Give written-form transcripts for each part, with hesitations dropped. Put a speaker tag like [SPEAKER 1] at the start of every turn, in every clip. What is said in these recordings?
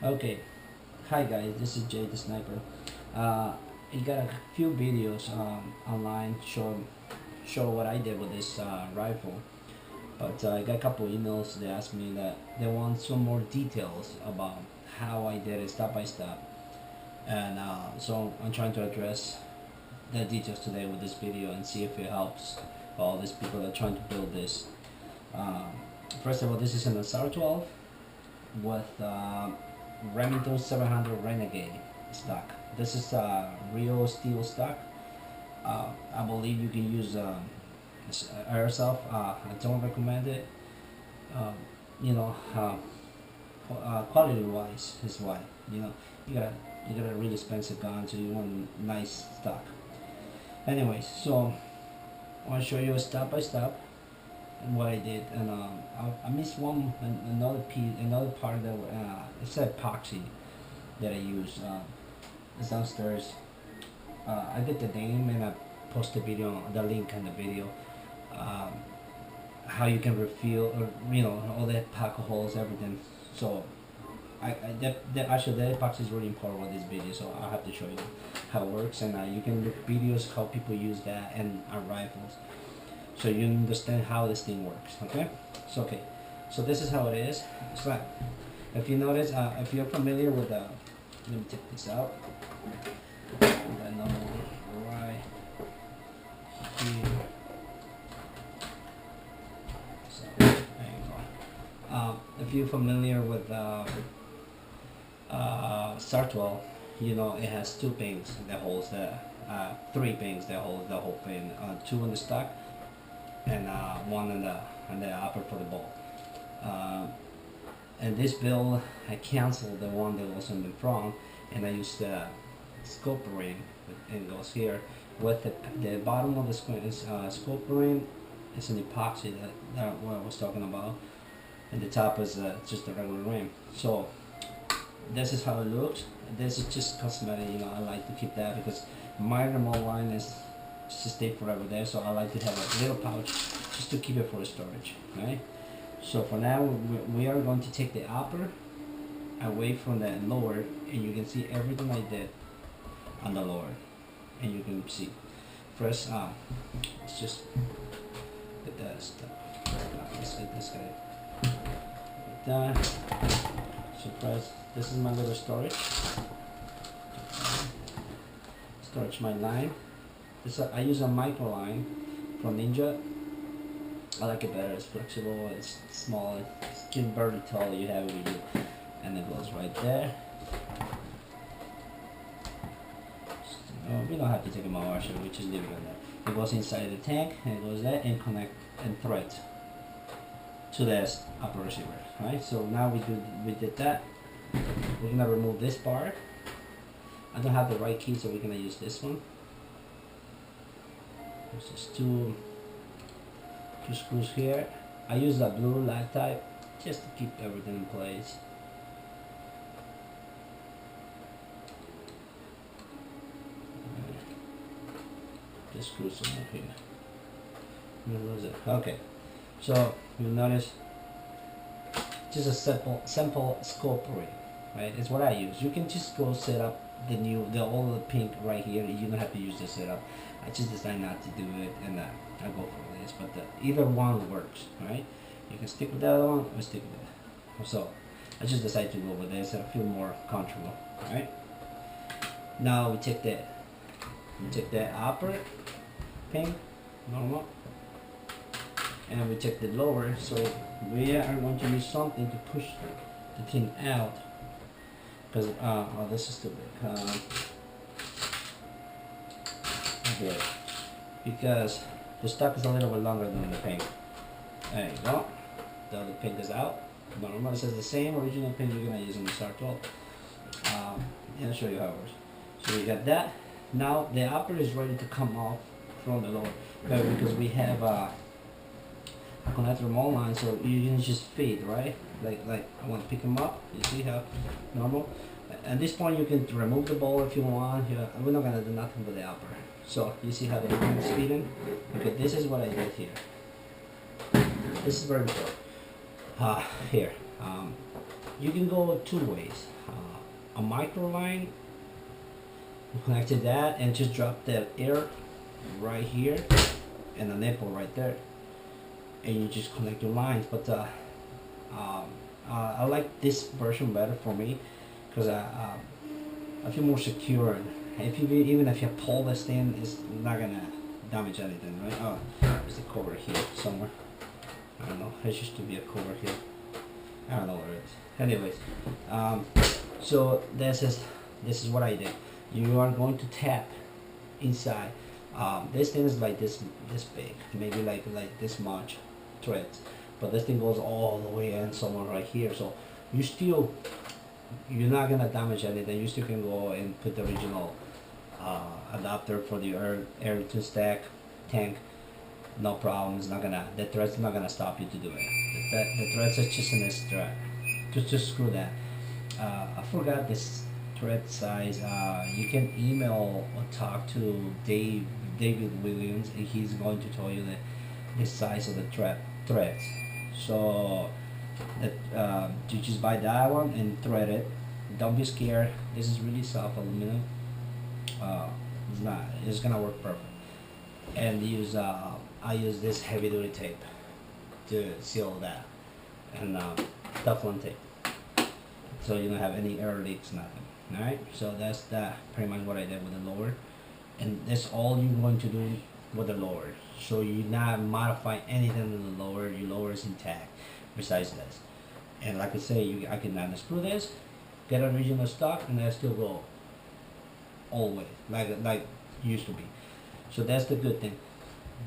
[SPEAKER 1] Okay, hi guys, this is Jay the Sniper. I got a few videos online show what I did with this rifle, but I got a couple emails. They asked me that they want some more details about how I did it step by step, and so I'm trying to address the details today with this video and see if it helps all these people that are trying to build this. Um, First of all, this is an SAR 12 with Remington 700 Renegade stock. This is real steel stock. I believe you can use airsoft. I don't recommend it. Uh, you know, quality wise is why. You know, you got you got a really expensive gun, so you want nice stock. Anyways, so I want to show you step by step what I did, and I missed another piece, another part that it's epoxy that I use. It's downstairs. I did the name and I post the video, the link in the video. Um, how you can refill, or all the pack holes, everything. So actually the epoxy is really important with this video, so I have to show you how it works, and you can look videos how people use that and rifles, so you understand how this thing works. So this is how it is. It's like, if you notice, if you're familiar with let me take this out. That number right here. So there you go. If you're familiar with SAR 12, it has two pins that holds the three pins that hold the whole pin. Two on the stock and one on the upper for the ball. And this build, I canceled the one that was in the front, and I used the scope ring, and goes here with the bottom of the scope ring is an epoxy that what I was talking about, and the top is just a regular ring. So this is how it looks. This is just cosmetic. I like to keep that because my remote line is to stay forever there, so I like to have a little pouch just to keep it for storage, right? So for now we are going to take the upper away from the lower, and you can see everything I did on the lower, and you can see first let's just get that stuff. Let's get this guy done. So first, this is my little storage my line. I use a micro line from Ninja. I like it better. It's flexible, it's small, it's getting very tall. You have it with you, and it goes right there. So, we don't have to take them out, actually. We just leave it on there. It goes inside the tank, and it goes there and connect and thread to this upper receiver. Right. So now we did that. We're gonna remove this part. I don't have the right key, so we're gonna use this one. There's just two screws here. I use that blue lag type just to keep everything in place. Just screw some up here. Lose it. Okay, so you'll notice just a simple scope ring, right? It's what I use. You can just go set up the old pink right here. You don't have to use the setup. I just decided not to do it, and I go for this. But either one works, right? You can stick with the other one or stick with it. So I just decided to go with this, and I feel more comfortable, right? Now we take the upper pin, normal, and we take the lower. So we are going to use something to push the thing out, because oh, this is too big. Okay, because the stock is a little bit longer than the pin. There you go. The other pin is out. Normal, it says the same original pin you're gonna use in the SAR 12. And I'll show you how it works. So we got that. Now the upper is ready to come off from the lower, because we have a connector remote line, so you can just feed, right? Like I want to pick them up. You see how normal. At this point, you can remove the ball if you want. We're not gonna do nothing with the upper. So you see how the line is feeding. Okay, this is what I did here. This is very important. Here, you can go two ways. A micro line, connect to that and just drop that air right here and a nipple right there, and you just connect your lines. But I like this version better for me because I feel more secure. If you even if you pull this thing, it's not gonna damage anything, right? Oh, there's a cover here somewhere. I don't know. There used to be a cover here. I don't know where it is. Anyways, so this is what I did. You are going to tap inside. This thing is like this big, maybe like this much threads, but this thing goes all the way in somewhere right here. So you're not gonna damage anything. You still can go and put the original adapter for the air to stack tank. No problem. It's not gonna, the thread's not gonna stop you to do it. The threads is just in this thread. Just screw that. I forgot this thread size. You can email or talk to David Williams, and he's going to tell you the size of the threads. So that you just buy that one and thread it. Don't be scared. This is really soft aluminum. It's gonna work perfect. And I use this heavy duty tape to seal that, and Teflon tape, so you don't have any air leaks, nothing. Alright, so that's pretty much what I did with the lower, and that's all you're going to do with the lower. So you're not modifying anything to the lower. Your lower is intact besides this. And like I say, I can unscrew this, get original stock, and I still go all the way like used to be. So that's the good thing.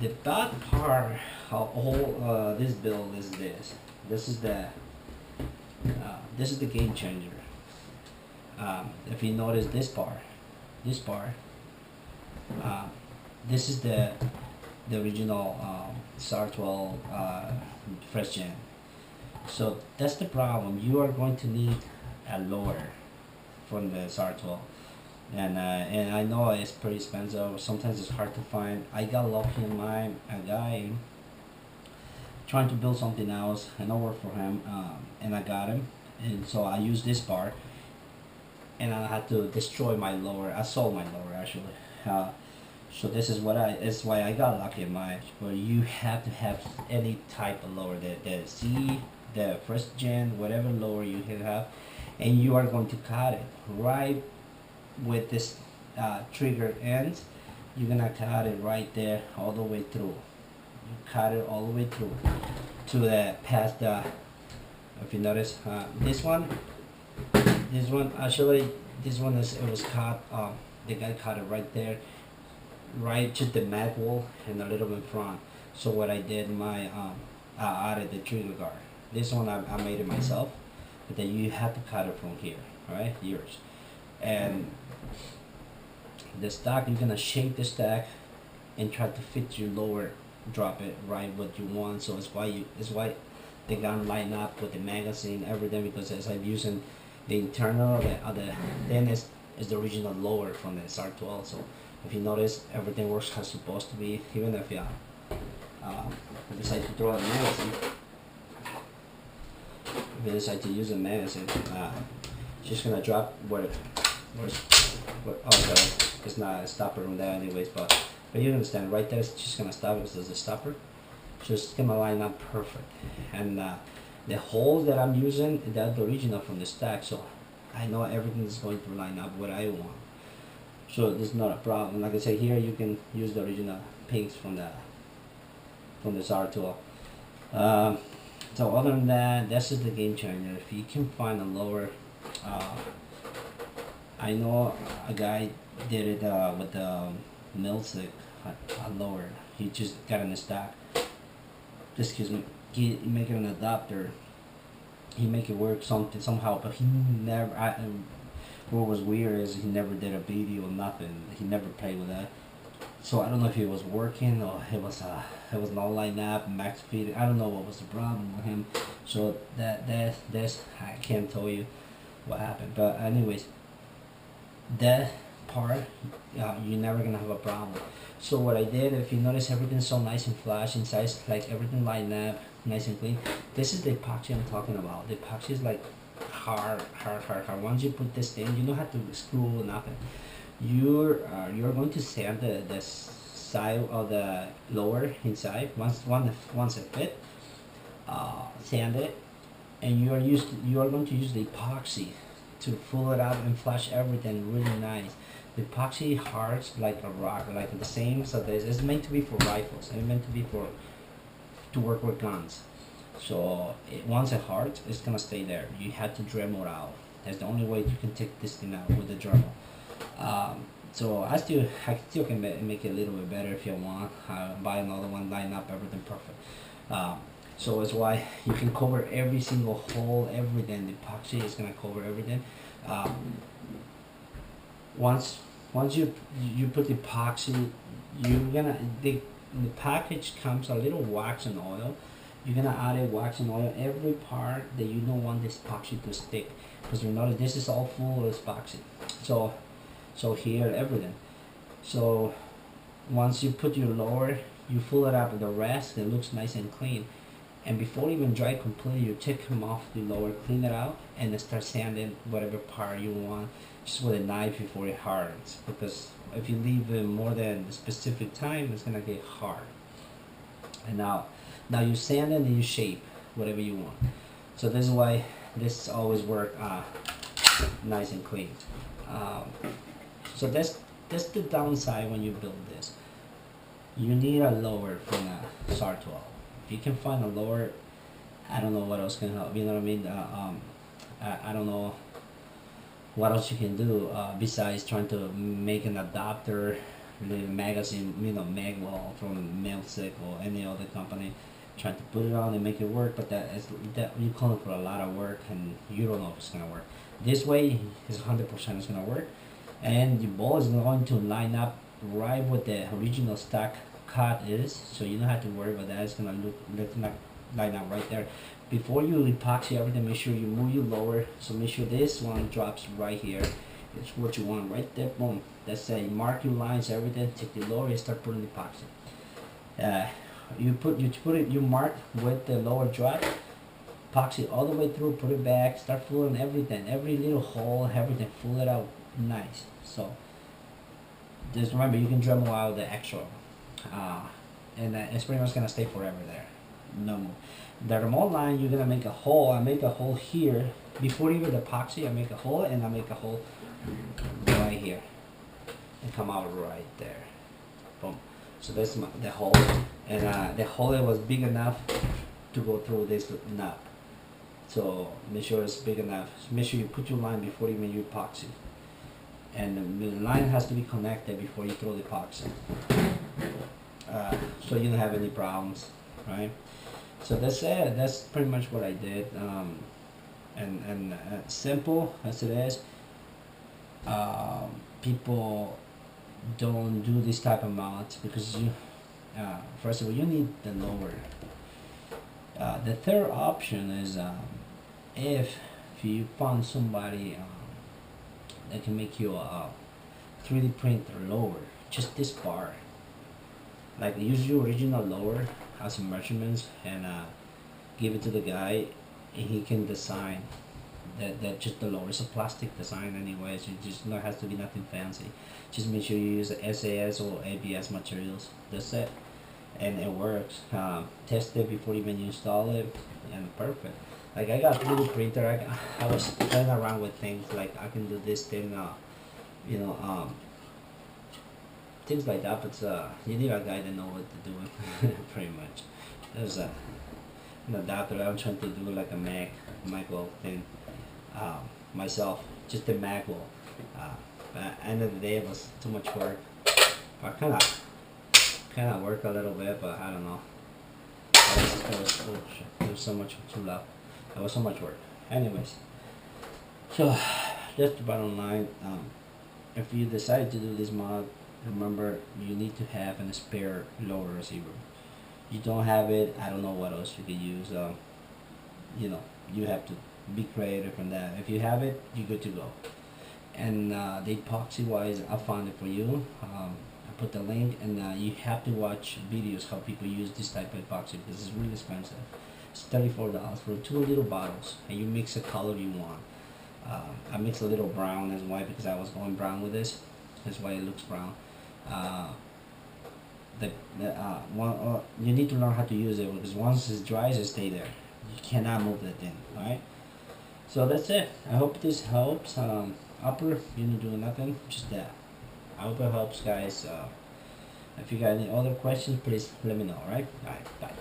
[SPEAKER 1] The bad part of all this build is this. This is the game changer. If you notice this bar, this is the original SAR 12 fresh gen. So that's the problem. You are going to need a lower from the SAR 12. And I know it's pretty expensive. Sometimes it's hard to find. I got lucky in mine. A guy trying to build something else, and I worked for him, and I got him. And so I used this bar, and I had to destroy my lower. I sold my lower actually. So this is it's why I got lucky in mine. But you have to have any type of lower, the C, the first gen, whatever lower you can have, and you are going to cut it right with this trigger ends. You're gonna cut it right there all the way through. You cut it all the way through to the past the, if you notice, this one actually, this one it was cut, the guy cut it right there, right to the mag wall and a little in front. So what I did, I added the trigger guard. This one I made it myself, but then you have to cut it from here, right? Yours. And the stack, you're gonna shape the stack and try to fit your lower, drop it right what you want. So it's why they got line up with the magazine, everything, because as I'm using the internal, then is the original lower from the SAR 12. So if you notice, everything works as supposed to be. Even if you decide to throw a magazine, if you decide to use a magazine, just gonna drop it's not a stopper on there anyways, but you understand, right there it's just gonna stop it as a stopper. So it's gonna line up perfect. And the holes that I'm using, that's the original from the stack, so I know everything is going to line up what I want. So this is not a problem. Like I say, here you can use the original pinks from the SAR tool. So other than that, this is the game changer. If you can find a lower, I know a guy did it with the mill stick, a lower. He just got in the stack. Excuse me. He make it an adapter. He make it work somehow, but he never. What was weird is he never did a video, nothing. He never played with that. So I don't know if it was working or it was not lined up, max feed. I don't know what was the problem with him. So that's I can't tell you what happened. But anyways, that part, you're never gonna have a problem. So what I did, if you notice, everything's so nice and flash inside, like everything lined up, nice and clean. This is the epoxy I'm talking about. The epoxy is like hard. Once you put this thing, you don't have to screw nothing. You're going to sand the side of the lower inside. Once it fit, sand it, and you are going to use the epoxy to fill it up and flush everything really nice. The epoxy hards like a rock, like the same. So this is meant to be for rifles. It's meant to be for to work with guns. So once it hards, it's gonna stay there. You have to Dremel it out. That's the only way you can take this thing out with the Dremel. So I still can make it a little bit better if you want. Buy another one, line up everything perfect. So it's why you can cover every single hole, everything. The epoxy is gonna cover everything. Once you put the epoxy, you're gonna the package comes a little wax and oil. You're gonna add a wax and oil every part that you don't want this epoxy to stick, because you notice this is all full of epoxy. So here everything. So once you put your lower, you fill it up with the rest. It looks nice and clean. And before even dry completely, you take them off the lower, clean it out, and then start sanding whatever part you want, just with a knife before it hardens. Because if you leave it more than a specific time, it's gonna get hard. And now you sand it and you shape whatever you want. So this is why this always work nice and clean. So that's the downside when you build this. You need a lower from a SAR 12. If you can find a lower, I don't know what else can help. You know what I mean? I don't know what else you can do besides trying to make an adapter, the magazine, Magwell from Mailsick or any other company, trying to put it on and make it work. But that you call it for a lot of work, and you don't know if it's gonna work. This way is 100% it's gonna work, and your ball is going to line up right with the original stock cut is, so you don't have to worry about that. It's gonna line up right there. Before you epoxy everything, make sure you move your lower. So make sure this one drops right here. It's what you want right there. Boom. That's it. Mark your lines, everything. Take the lower and start putting the epoxy. You mark with the lower drop. Epoxy all the way through. Put it back. Start filling everything, every little hole, everything. Fill it out nice. So just remember, you can Dremel out the extra. And it's pretty much gonna stay forever there. No more. The remote line, you're gonna make a hole. I make a hole here before even the epoxy. I make a hole, and I make a hole right here and come out right there. Boom. So that's the hole, and the hole was big enough to go through this nut. So make sure it's big enough. So make sure you put your line before even you epoxy, and the line has to be connected before you throw the epoxy. So you don't have any problems, right? So that's it. That's pretty much what I did, and simple as it is. People don't do this type of mounts because first of all, you need the lower. The third option is if you find somebody that can make you a 3D printer lower, just this bar. Like use your original lower, have some measurements, and give it to the guy, and he can design that just the lower. It's a plastic design anyway, so it just not has to be nothing fancy. Just make sure you use SAS or ABS materials. That's it, and it works. Test it before even you install it, and perfect. Like I got a 3D printer. I was playing around with things like I can do this thing, things like that, but you need a guy to know what to do. Pretty much. There's an adapter. I'm trying to do like a Magwell thing myself, just a Magwell. But at the end of the day, it was too much work. I kind of work a little bit, but I don't know. There was so much too loud. There was so much work. Anyways, so that's the bottom line. If you decide to do this mod, remember you need to have a spare lower receiver. You don't have it, I don't know what else you could use. You have to be creative in that. If you have it, you're good to go. And the epoxy wise, I found it for you. I put the link, and you have to watch videos how people use this type of epoxy because it's really expensive. It's $34 for 2 little bottles, and you mix a color you want. I mixed a little brown. That's why, because I was going brown with this. That's why it looks brown. You need to learn how to use it, because once it's dry, it stay there. You cannot move that thing, right? So that's it. I hope this helps. Upper, you need to do nothing, just that. I hope it helps, guys. If you got any other questions, please let me know, right? Alright, bye.